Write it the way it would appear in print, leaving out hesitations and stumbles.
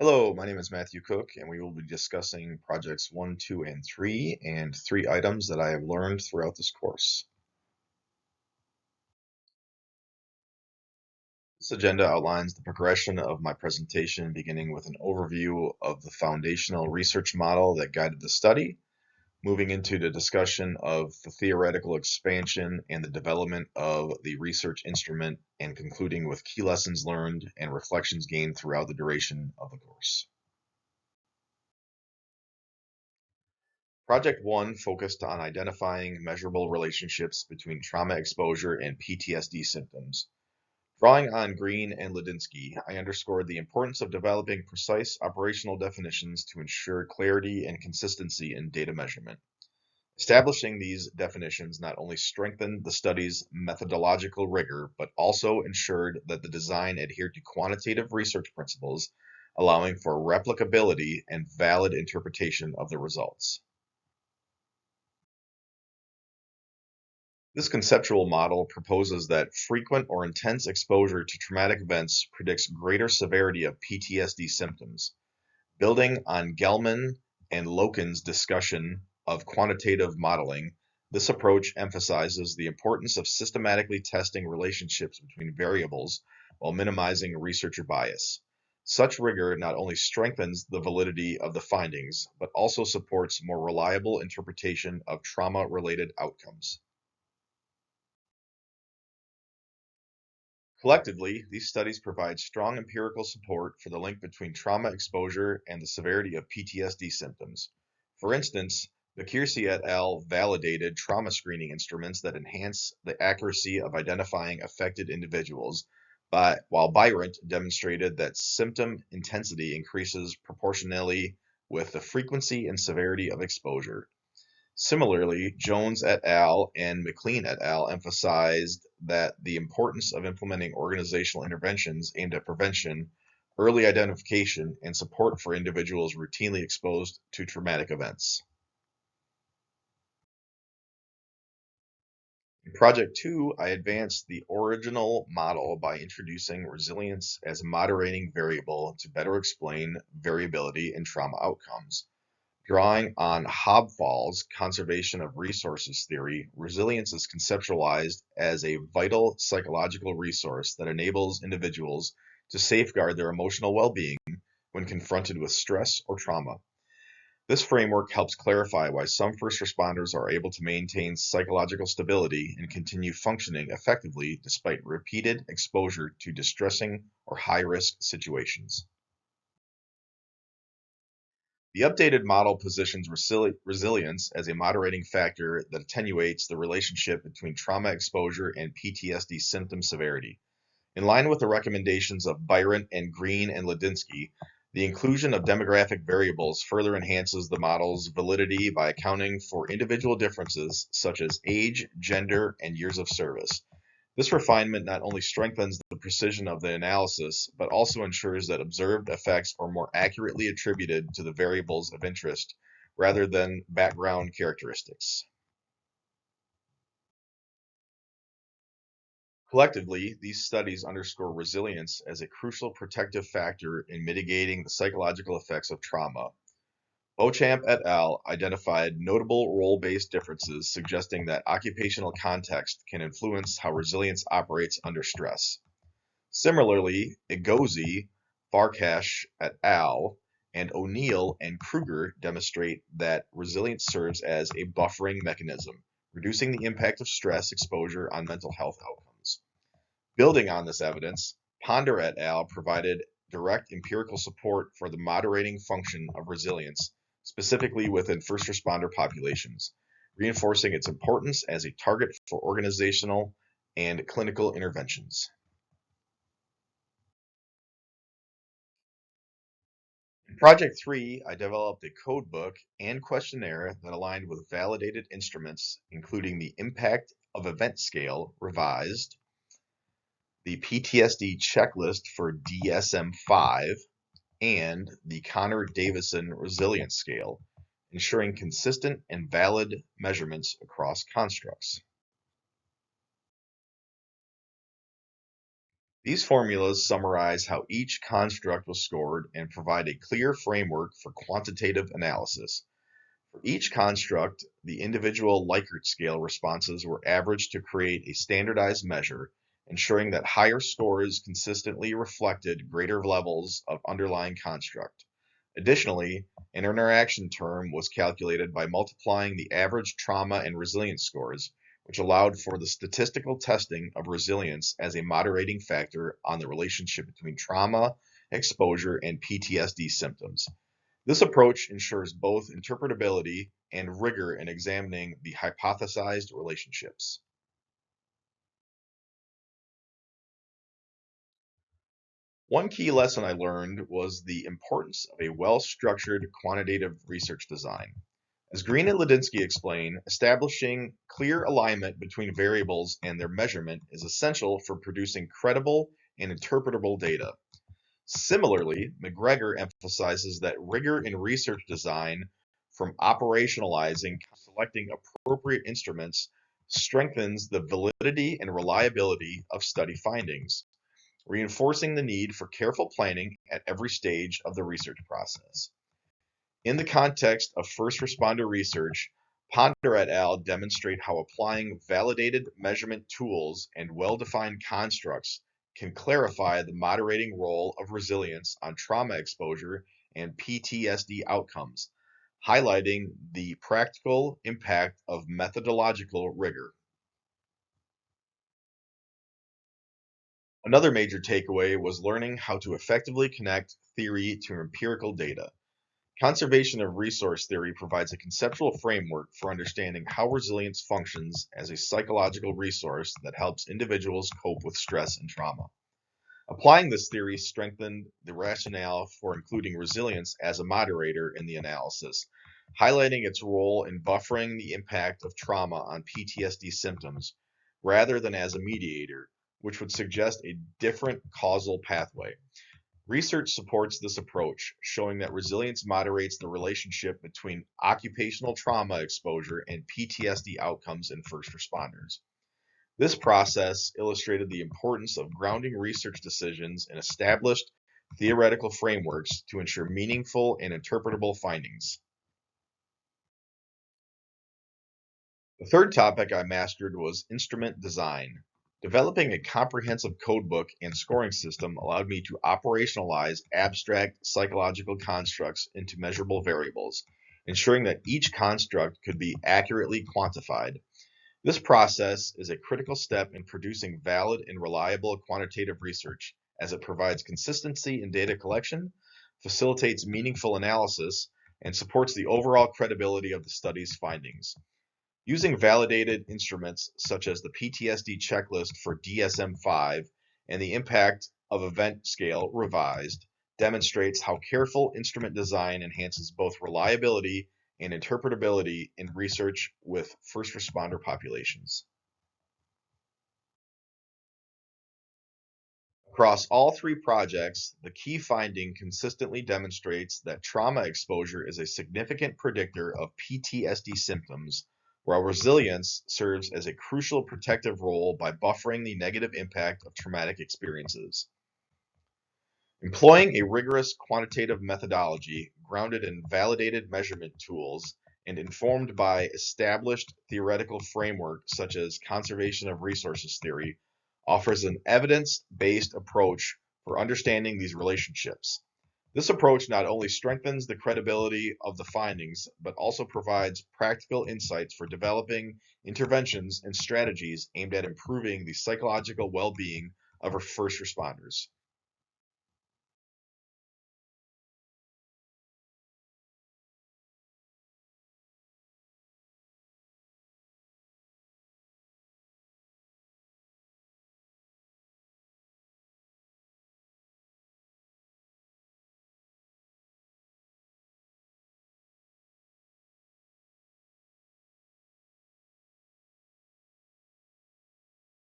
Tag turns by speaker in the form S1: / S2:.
S1: Hello, my name is Matthew Cook, and we will be discussing projects 1, 2, and 3, and 3 items that I have learned throughout this course. This agenda outlines the progression of my presentation, beginning with an overview of the foundational research model that guided the study, moving into the discussion of the theoretical expansion and the development of the research instrument, and concluding with key lessons learned and reflections gained throughout the duration of the course. Project 1 focused on identifying measurable relationships between trauma exposure and PTSD symptoms. Drawing on Green and Ladinsky, I underscored the importance of developing precise operational definitions to ensure clarity and consistency in data measurement. Establishing these definitions not only strengthened the study's methodological rigor, but also ensured that the design adhered to quantitative research principles, allowing for replicability and valid interpretation of the results. This conceptual model proposes that frequent or intense exposure to traumatic events predicts greater severity of PTSD symptoms. Building on Gelman and Loken's discussion of quantitative modeling, this approach emphasizes the importance of systematically testing relationships between variables while minimizing researcher bias. Such rigor not only strengthens the validity of the findings, but also supports more reliable interpretation of trauma-related outcomes. Collectively, these studies provide strong empirical support for the link between trauma exposure and the severity of PTSD symptoms. For instance, Bakirci et al. Validated trauma screening instruments that enhance the accuracy of identifying affected individuals, while Byrant demonstrated that symptom intensity increases proportionally with the frequency and severity of exposure. Similarly, Jones et al. And McLean et al. Emphasized that the importance of implementing organizational interventions aimed at prevention, early identification, and support for individuals routinely exposed to traumatic events. In Project 2, I advanced the original model by introducing resilience as a moderating variable to better explain variability in trauma outcomes. Drawing on Hobfall's conservation of resources theory, resilience is conceptualized as a vital psychological resource that enables individuals to safeguard their emotional well-being when confronted with stress or trauma. This framework helps clarify why some first responders are able to maintain psychological stability and continue functioning effectively despite repeated exposure to distressing or high-risk situations. The updated model positions resilience as a moderating factor that attenuates the relationship between trauma exposure and PTSD symptom severity. In line with the recommendations of Byrant and Green and Ladinsky, the inclusion of demographic variables further enhances the model's validity by accounting for individual differences such as age, gender, and years of service. This refinement not only strengthens the precision of the analysis, but also ensures that observed effects are more accurately attributed to the variables of interest rather than background characteristics. Collectively, these studies underscore resilience as a crucial protective factor in mitigating the psychological effects of trauma. Beauchamp et al. Identified notable role-based differences suggesting that occupational context can influence how resilience operates under stress. Similarly, Egozi, Farkash et al., and O'Neill and Kruger demonstrate that resilience serves as a buffering mechanism, reducing the impact of stress exposure on mental health outcomes. Building on this evidence, Ponder et al. Provided direct empirical support for the moderating function of resilience, specifically within first responder populations, reinforcing its importance as a target for organizational and clinical interventions. In Project 3, I developed a codebook and questionnaire that aligned with validated instruments, including the Impact of Event Scale revised, the PTSD checklist for DSM-5, and the Connor-Davison Resilience Scale, ensuring consistent and valid measurements across constructs. These formulas summarize how each construct was scored and provide a clear framework for quantitative analysis. For each construct, the individual Likert scale responses were averaged to create a standardized measure, ensuring that higher scores consistently reflected greater levels of underlying construct. Additionally, an interaction term was calculated by multiplying the average trauma and resilience scores, which allowed for the statistical testing of resilience as a moderating factor on the relationship between trauma, exposure, and PTSD symptoms. This approach ensures both interpretability and rigor in examining the hypothesized relationships. One key lesson I learned was the importance of a well-structured quantitative research design. As Green and Ladinsky explain, establishing clear alignment between variables and their measurement is essential for producing credible and interpretable data. Similarly, McGregor emphasizes that rigor in research design, from operationalizing to selecting appropriate instruments, strengthens the validity and reliability of study findings, reinforcing the need for careful planning at every stage of the research process. In the context of first responder research, Ponder et al. Demonstrate how applying validated measurement tools and well-defined constructs can clarify the moderating role of resilience on trauma exposure and PTSD outcomes, highlighting the practical impact of methodological rigor. Another major takeaway was learning how to effectively connect theory to empirical data. Conservation of resource theory provides a conceptual framework for understanding how resilience functions as a psychological resource that helps individuals cope with stress and trauma. Applying this theory strengthened the rationale for including resilience as a moderator in the analysis, highlighting its role in buffering the impact of trauma on PTSD symptoms rather than as a mediator, which would suggest a different causal pathway. Research supports this approach, showing that resilience moderates the relationship between occupational trauma exposure and PTSD outcomes in first responders. This process illustrated the importance of grounding research decisions in established theoretical frameworks to ensure meaningful and interpretable findings. The third topic I mastered was instrument design. Developing a comprehensive codebook and scoring system allowed me to operationalize abstract psychological constructs into measurable variables, ensuring that each construct could be accurately quantified. This process is a critical step in producing valid and reliable quantitative research, as it provides consistency in data collection, facilitates meaningful analysis, and supports the overall credibility of the study's findings. Using validated instruments such as the PTSD checklist for DSM-5 and the impact of event scale revised demonstrates how careful instrument design enhances both reliability and interpretability in research with first responder populations. Across all three projects, the key finding consistently demonstrates that trauma exposure is a significant predictor of PTSD symptoms, while resilience serves as a crucial protective role by buffering the negative impact of traumatic experiences. Employing a rigorous quantitative methodology grounded in validated measurement tools and informed by established theoretical framework such as conservation of resources theory offers an evidence-based approach for understanding these relationships. This approach not only strengthens the credibility of the findings, but also provides practical insights for developing interventions and strategies aimed at improving the psychological well-being of our first responders.